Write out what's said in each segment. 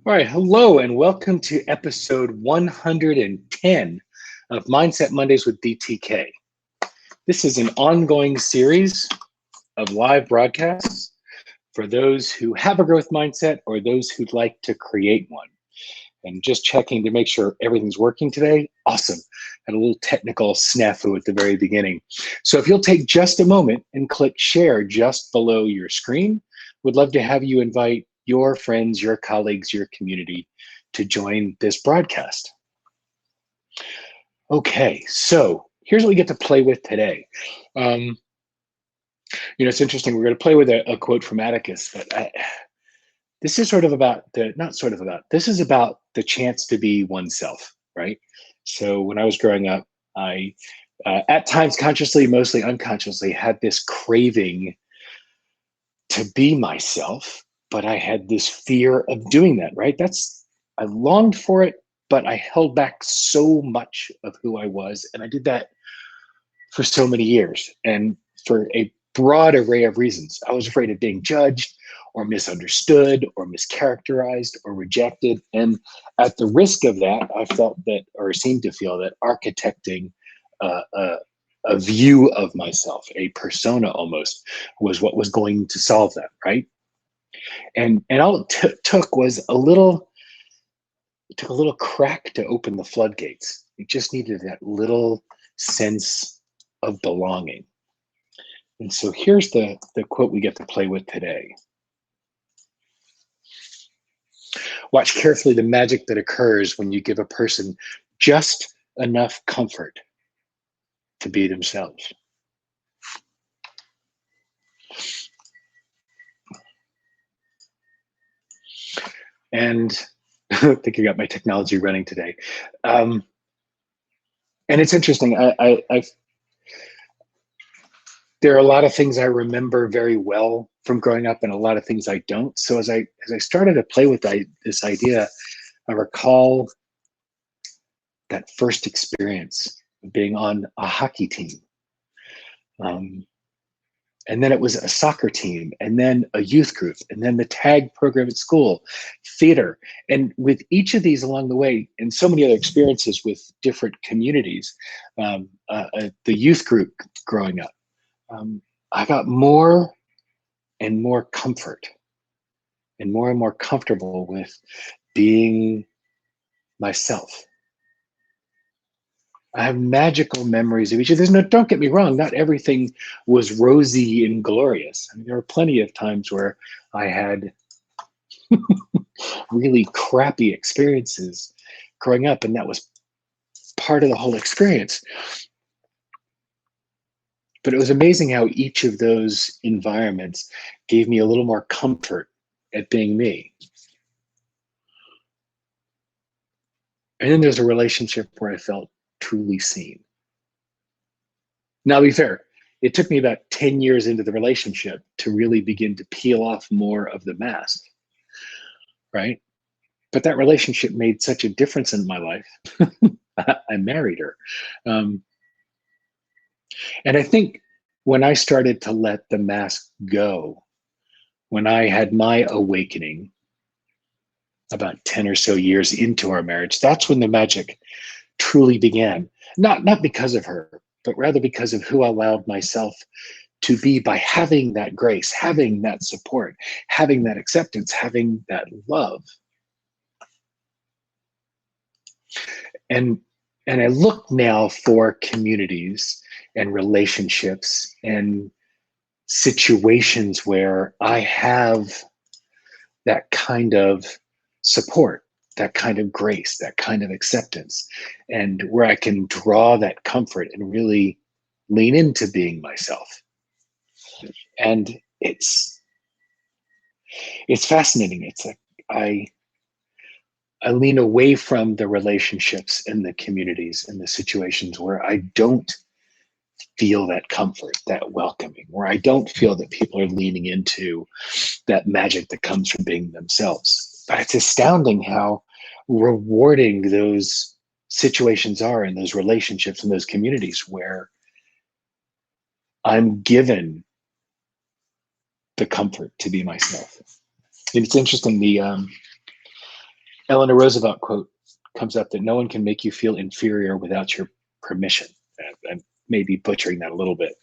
All right, hello and welcome to episode 110 of Mindset Mondays with DTK. This is an ongoing series of live broadcasts for those who have a growth mindset or those who'd like to create one. And just checking to make sure everything's working today. Awesome. Had a little technical snafu at the very beginning. So if you'll take just a moment and click share just below your screen, would love to have you invite your friends, your colleagues, your community to join this broadcast. Okay, so here's what we get to play with today. It's interesting. We're going to play with a quote from Atticus, but this is sort of about this is about the chance to be oneself, right? So when I was growing up, I, at times consciously, mostly unconsciously, had this craving to be myself, but I had this fear of doing that, right? I longed for it, but I held back so much of who I was. And I did that for so many years and for a broad array of reasons. I was afraid of being judged or misunderstood or mischaracterized or rejected. And at the risk of that, I felt that, or seemed to feel that, architecting a view of myself, a persona almost, was what was going to solve that, right? And all it took was a little crack to open the floodgates. It just needed that little sense of belonging. And so here's the quote we get to play with today. Watch carefully the magic that occurs when you give a person just enough comfort to be themselves. And I think I got my technology running today. And it's interesting. There are a lot of things I remember very well from growing up and a lot of things I don't. So as I started to play with this idea, I recall that first experience of being on a hockey team. And then it was a soccer team, and then a youth group, and then the tag program at school, theater. And with each of these along the way, and so many other experiences with different communities, the youth group growing up, I got more and more comfort and more comfortable with being myself. I have magical memories of each of these. No, don't get me wrong, not everything was rosy and glorious. I mean, there were plenty of times where I had really crappy experiences growing up, and that was part of the whole experience. But it was amazing how each of those environments gave me a little more comfort at being me. And then there's a relationship where I felt truly seen. Now, to be fair, it took me about 10 years into the relationship to really begin to peel off more of the mask, right? But that relationship made such a difference in my life. I married her. And I think when I started to let the mask go, when I had my awakening about 10 or so years into our marriage, that's when the magic truly began. Not because of her, but rather because of who I allowed myself to be by having that grace, having that support, having that acceptance, having that love. And I look now for communities and relationships and situations where I have that kind of support, that kind of grace, that kind of acceptance, and where I can draw that comfort and really lean into being myself. And it's fascinating. It's like I lean away from the relationships and the communities and the situations where I don't feel that comfort, that welcoming, where I don't feel that people are leaning into that magic that comes from being themselves. But it's astounding how rewarding those situations are in those relationships and those communities where I'm given the comfort to be myself. And it's interesting, Eleanor Roosevelt quote comes up that no one can make you feel inferior without your permission. I'm maybe butchering that a little bit.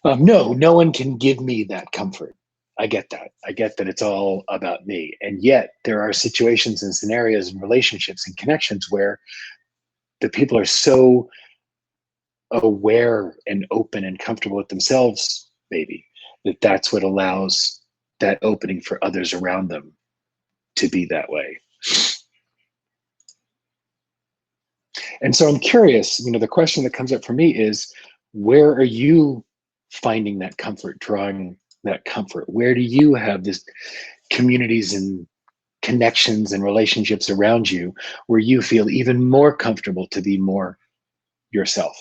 No one can give me that comfort. I get that. I get that it's all about me. And yet there are situations and scenarios and relationships and connections where the people are so aware and open and comfortable with themselves, maybe, that's what allows that opening for others around them to be that way. And so I'm curious, the question that comes up for me is, where are you finding that comfort, drawing that comfort? Where do you have this communities and connections and relationships around you where you feel even more comfortable to be more yourself?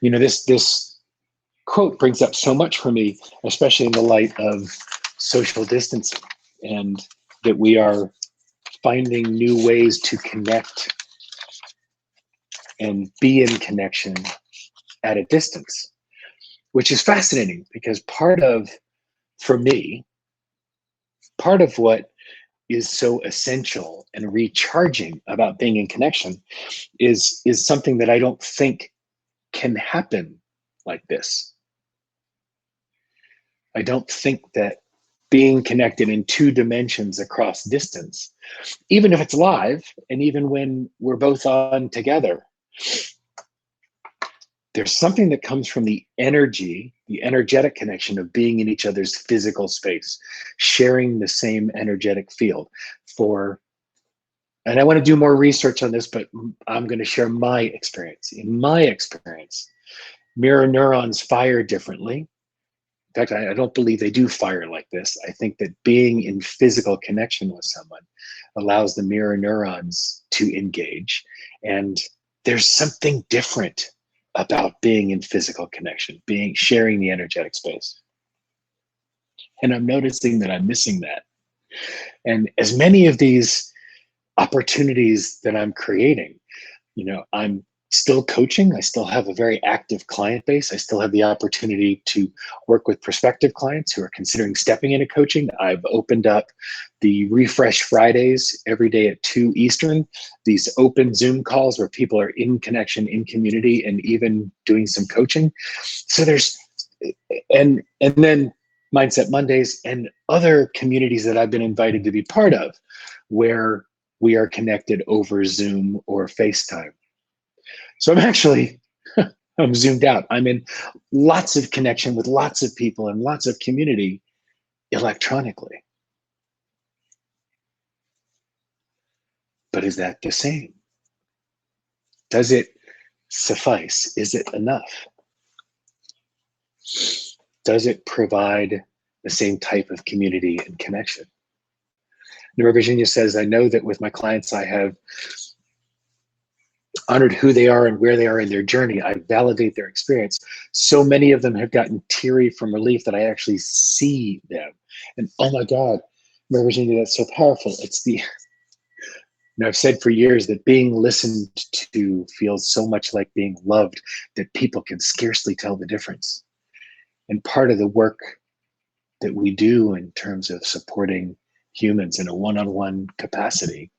This quote brings up so much for me, especially in the light of social distancing, and that we are finding new ways to connect and be in connection at a distance, which is fascinating because for me, part of what is so essential and recharging about being in connection is something that I don't think can happen like this. I don't think that being connected in two dimensions across distance, even if it's live and even when we're both on together, there's something that comes from the energetic connection of being in each other's physical space, sharing the same energetic field. And I want to do more research on this, but I'm going to share my experience. In my experience, mirror neurons fire differently. In fact, I don't believe they do fire like this. I think that being in physical connection with someone allows the mirror neurons to engage. And there's something different about being in physical connection, sharing the energetic space. And I'm noticing that I'm missing that. And as many of these opportunities that I'm creating, I'm still coaching. I still have a very active client base. I still have the opportunity to work with prospective clients who are considering stepping into coaching. I've opened up the Refresh Fridays every day at 2 Eastern, these open Zoom calls where people are in connection, in community, and even doing some coaching. So and then Mindset Mondays and other communities that I've been invited to be part of where we are connected over Zoom or FaceTime. So I'm zoomed out. I'm in lots of connection with lots of people and lots of community electronically. But is that the same? Does it suffice? Is it enough? Does it provide the same type of community and connection? Nora Virginia says, I know that with my clients, I have honored who they are and where they are in their journey. I validate their experience. So many of them have gotten teary from relief that I actually see them. And oh my God, Virginia, that's so powerful. I've said for years that being listened to feels so much like being loved that people can scarcely tell the difference. And part of the work that we do in terms of supporting humans in a one-on-one capacity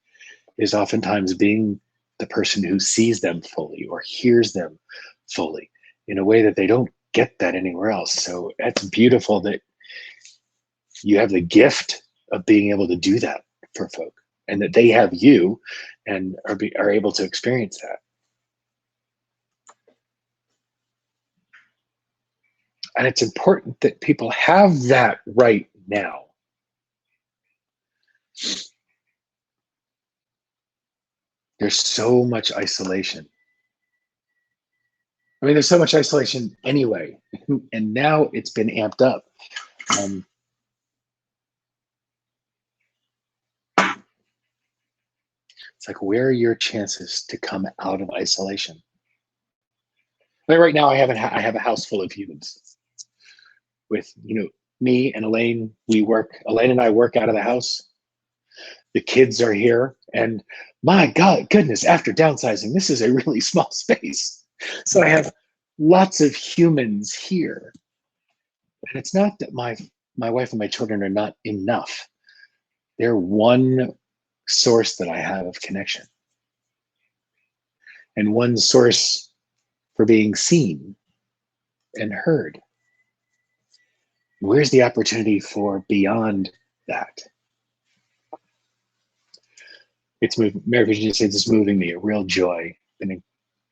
is oftentimes being the person who sees them fully or hears them fully in a way that they don't get that anywhere else. So it's beautiful that you have the gift of being able to do that for folk and that they have you and are able to experience that. And it's important that people have that right now. There's so much isolation. I mean, there's so much isolation anyway, and now it's been amped up. It's like, where are your chances to come out of isolation? Like right now, I have a house full of humans. With me and Elaine, Elaine and I work out of the house. The kids are here, and my goodness, after downsizing, this is a really small space. So I have lots of humans here. And it's not that my wife and my children are not enough. They're one source that I have of connection and one source for being seen and heard. Where's the opportunity for beyond that? It's moving. Mary Virginia says it's moving me, a real joy. Been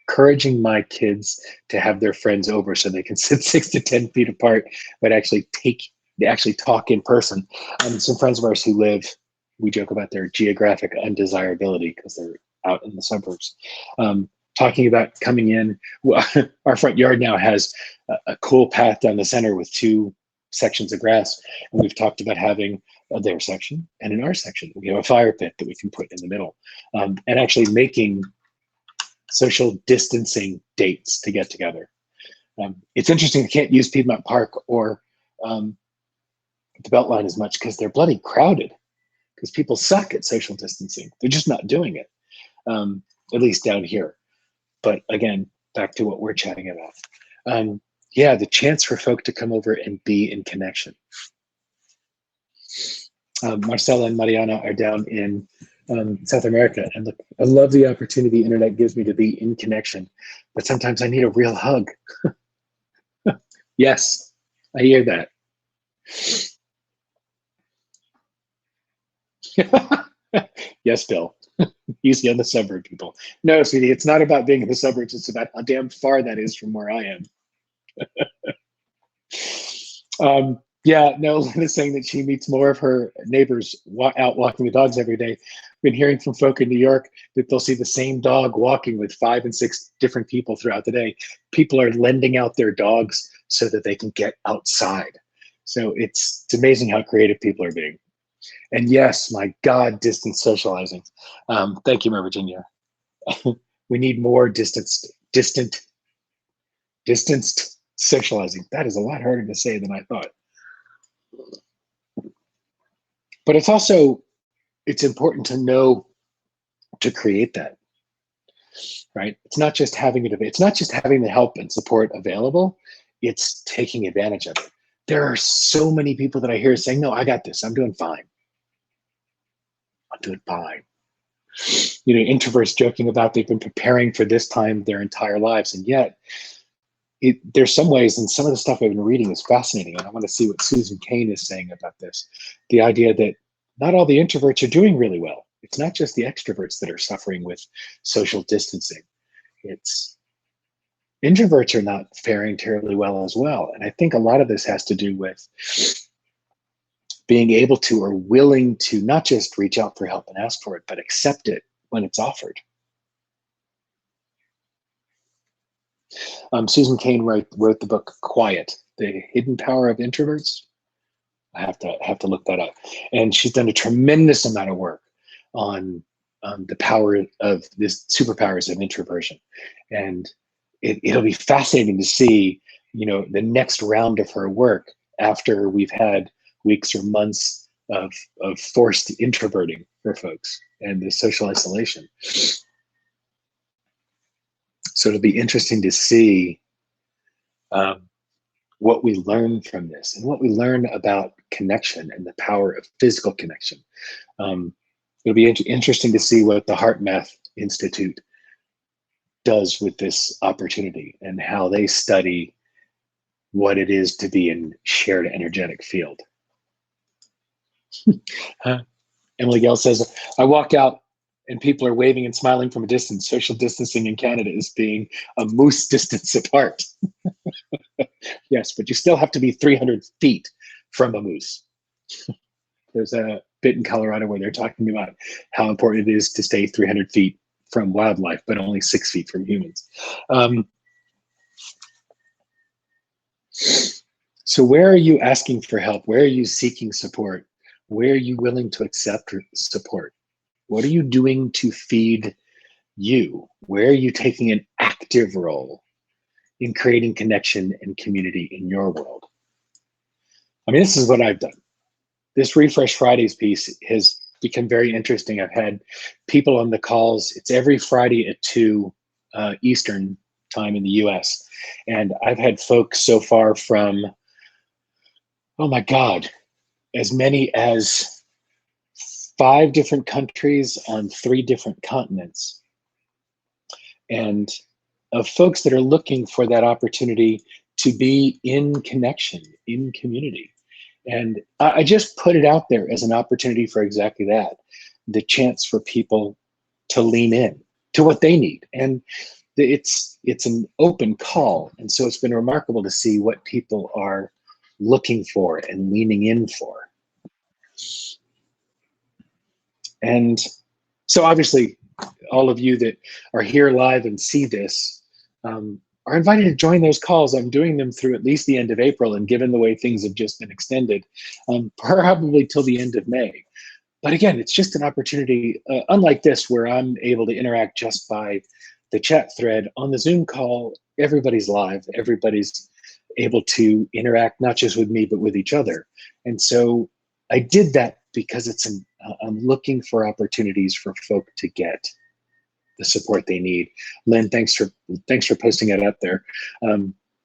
encouraging my kids to have their friends over so they can sit 6 to 10 feet apart, but they actually talk in person. Some friends of ours who live, we joke about their geographic undesirability because they're out in the suburbs. Talking about coming in. Well, our front yard now has a cool path down the center with 2 sections of grass, and we've talked about having their section and in our section we have a fire pit that we can put in the middle, and actually making social distancing dates to get together. It's interesting, we can't use Piedmont Park or the Beltline as much because they're bloody crowded, because people suck at social distancing. They're just not doing it, at least down here. But again, back to what we're chatting about. Yeah, the chance for folk to come over and be in connection. Marcella and Mariana are down in South America, and look, I love the opportunity the internet gives me to be in connection, but sometimes I need a real hug. Yes, I hear that. Yes, Bill. Easy on the suburb people. No, sweetie, it's not about being in the suburbs. It's about how damn far that is from where I am. Yeah, no, Lena's saying that she meets more of her neighbors out walking the dogs every day. Been hearing from folk in New York that they'll see the same dog walking with 5 and 6 different people throughout the day. People are lending out their dogs so that they can get outside. So it's amazing how creative people are being. And yes, my God, distance socializing. Thank you, Mary Virginia. We need more distanced socializing. That is a lot harder to say than I thought. But it's important to know to create that, right? It's not just having it, it's not just having the help and support available, it's taking advantage of it. There are so many people that I hear saying, no, I got this, I'm doing fine. I'm doing fine. You know, introverts joking about they've been preparing for this time their entire lives, and yet there's some ways, and some of the stuff I've been reading is fascinating, and I want to see what Susan Cain is saying about this. The idea that not all the introverts are doing really well. It's not just the extroverts that are suffering with social distancing. It's introverts are not faring terribly well as well. And I think a lot of this has to do with being able to or willing to not just reach out for help and ask for it, but accept it when it's offered. Susan Cain wrote the book Quiet, The Hidden Power of Introverts. I have to look that up. And she's done a tremendous amount of work on the power of this superpowers of introversion. And it'll be fascinating to see, you know, the next round of her work after we've had weeks or months of forced introverting for folks and the social isolation. So it'll be interesting to see what we learn from this and what we learn about connection and the power of physical connection. It'll be interesting to see what the HeartMath Institute does with this opportunity and how they study what it is to be in shared energetic field. Emily Gale says, I walk out and people are waving and smiling from a distance. Social distancing in Canada is being a moose distance apart. Yes, but you still have to be 300 feet from a moose. There's a bit in Colorado where they're talking about how important it is to stay 300 feet from wildlife, but only 6 feet from humans. So where are you asking for help? Where are you seeking support? Where are you willing to accept support? What are you doing to feed you? Where are you taking an active role in creating connection and community in your world? I mean, this is what I've done. This Refresh Fridays piece has become very interesting. I've had people on the calls. It's every Friday at 2 Eastern time in the US. And I've had folks so far from oh my God, as many as 5 different countries on 3 different continents, and of folks that are looking for that opportunity to be in connection, in community. And I just put it out there as an opportunity for exactly that, the chance for people to lean in to what they need. And it's an open call. And so it's been remarkable to see what people are looking for and leaning in for. And so obviously, all of you that are here live and see this are invited to join those calls. I'm doing them through at least the end of April, and given the way things have just been extended, probably till the end of May. But again, it's just an opportunity, unlike this, where I'm able to interact just by the chat thread. On the Zoom call, everybody's live, everybody's able to interact not just with me, but with each other. And so I did that because I'm looking for opportunities for folk to get the support they need. Lynn, thanks for posting it up there.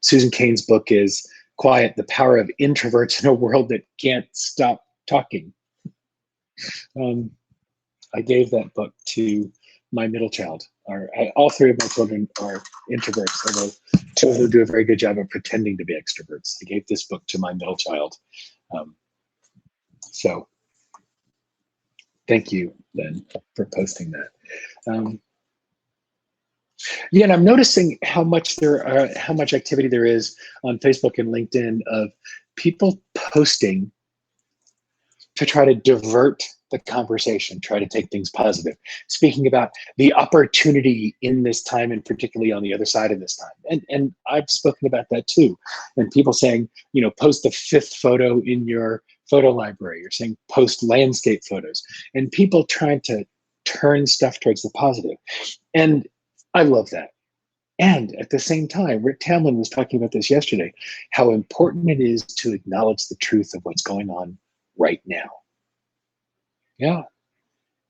Susan Cain's book is Quiet: The Power of Introverts in a World That Can't Stop Talking. I gave that book to my middle child. All 3 of my children are introverts, although 2 of them do a very good job of pretending to be extroverts. I gave this book to my middle child. So thank you, Lynn, for posting that. Yeah, and I'm noticing how much activity there is on Facebook and LinkedIn of people posting to try to divert the conversation, try to take things positive, speaking about the opportunity in this time, and particularly on the other side of this time. And I've spoken about that too. And people saying, post the 5th photo in your photo library, or saying post landscape photos, and people trying to turn stuff towards the positive. And I love that. And at the same time, Rick Tamlin was talking about this yesterday, how important it is to acknowledge the truth of what's going on right now. Yeah,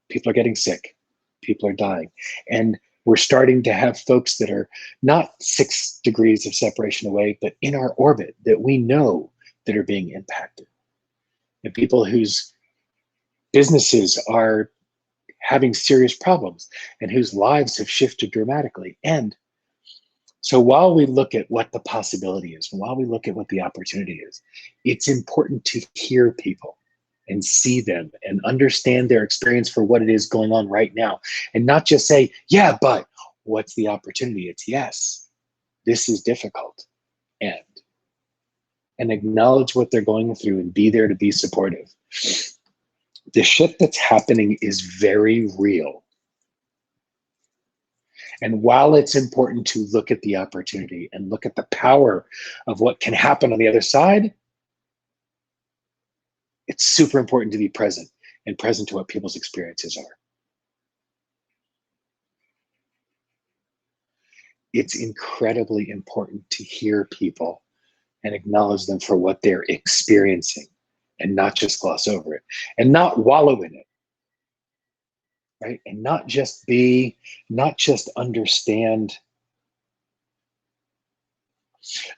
people are getting sick, people are dying, and we're starting to have folks that are not 6 degrees of separation away, but in our orbit that we know that are being impacted, and people whose businesses are having serious problems and whose lives have shifted dramatically. And so while we look at what the possibility is, while we look at what the opportunity is, it's important to hear people and see them and understand their experience for what it is going on right now, and not just say, yeah, but what's the opportunity? It's yes, this is difficult, and acknowledge what they're going through and be there to be supportive. The shit that's happening is very real. And while it's important to look at the opportunity and look at the power of what can happen on the other side, it's super important to be present, and present to what people's experiences are. It's incredibly important to hear people and acknowledge them for what they're experiencing, and not just gloss over it, and not wallow in it, right? And not just understand,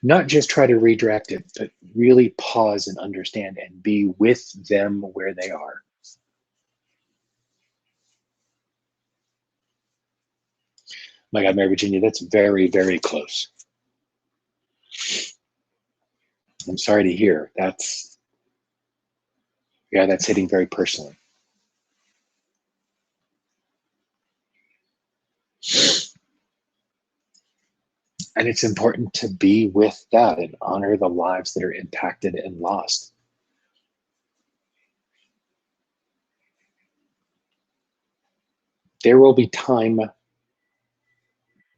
not just try to redirect it, but really pause and understand and be with them where they are. My God, Mary Virginia, that's very, very close. I'm sorry to hear. That's hitting very personally. And it's important to be with that and honor the lives that are impacted and lost. There will be time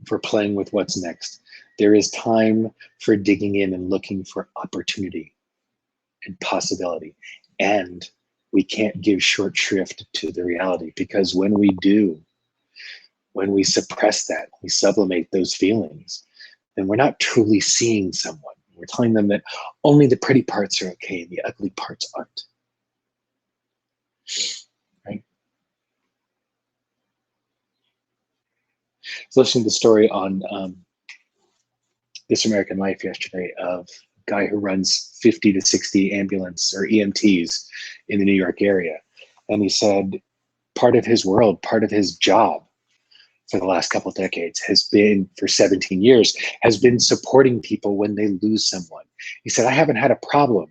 for playing with what's next. There is time for digging in and looking for opportunity and possibility. And we can't give short shrift to the reality, because when we do, when we suppress that, we sublimate those feelings, then we're not truly seeing someone. We're telling them that only the pretty parts are okay and the ugly parts aren't. Right? I was listening to the story on This American Life yesterday of guy who runs 50 to 60 ambulance or EMTs in the New York area. And he said part of his world, part of his job for the last couple of decades has been, for 17 years, has been supporting people when they lose someone. He said, I haven't had a problem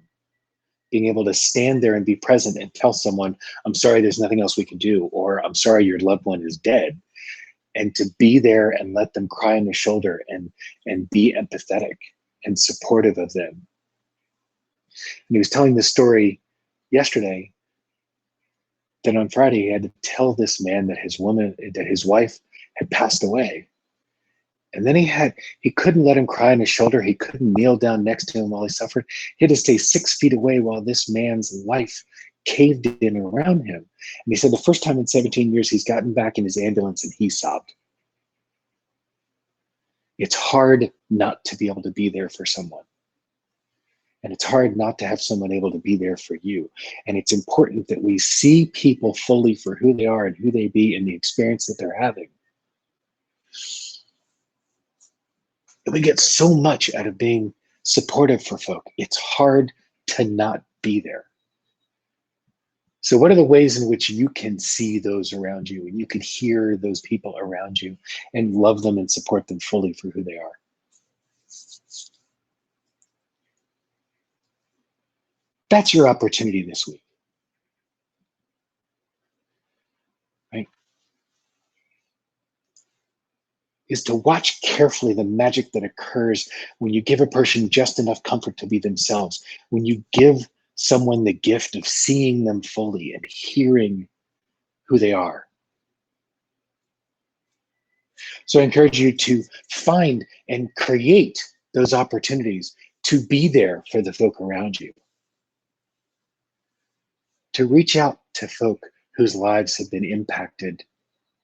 being able to stand there and be present and tell someone, I'm sorry, there's nothing else we can do, or I'm sorry, your loved one is dead. And to be there and let them cry on the shoulder and be empathetic and supportive of them. And he was telling this story yesterday that on Friday he had to tell this man that his wife had passed away. And then he couldn't let him cry on his shoulder. He couldn't kneel down next to him while he suffered. He had to stay 6 feet away while this man's life caved in around him. And he said the first time in 17 years he's gotten back in his ambulance and he sobbed. It's hard not to be able to be there for someone. And it's hard not to have someone able to be there for you. And it's important that we see people fully for who they are and who they be and the experience that they're having. And we get so much out of being supportive for folk. It's hard to not be there. So what are the ways in which you can see those around you and you can hear those people around you and love them and support them fully for who they are? That's your opportunity this week. Right? Is to watch carefully the magic that occurs when you give a person just enough comfort to be themselves, when you give someone the gift of seeing them fully and hearing who they are. So I encourage you to find and create those opportunities to be there for the folk around you, to reach out to folk whose lives have been impacted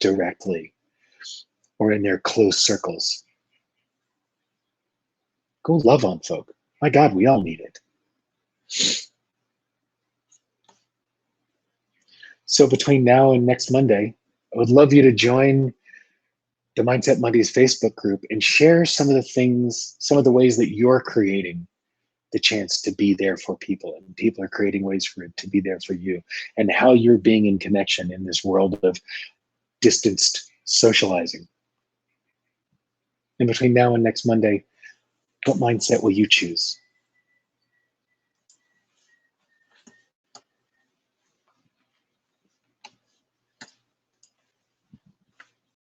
directly or in their close circles. Go love on folk. My God, we all need it. So between now and next Monday, I would love you to join the Mindset Mondays Facebook group and share some of the things, some of the ways that you're creating the chance to be there for people, and people are creating ways for it to be there for you, and how you're being in connection in this world of distanced socializing. And between now and next Monday, what mindset will you choose?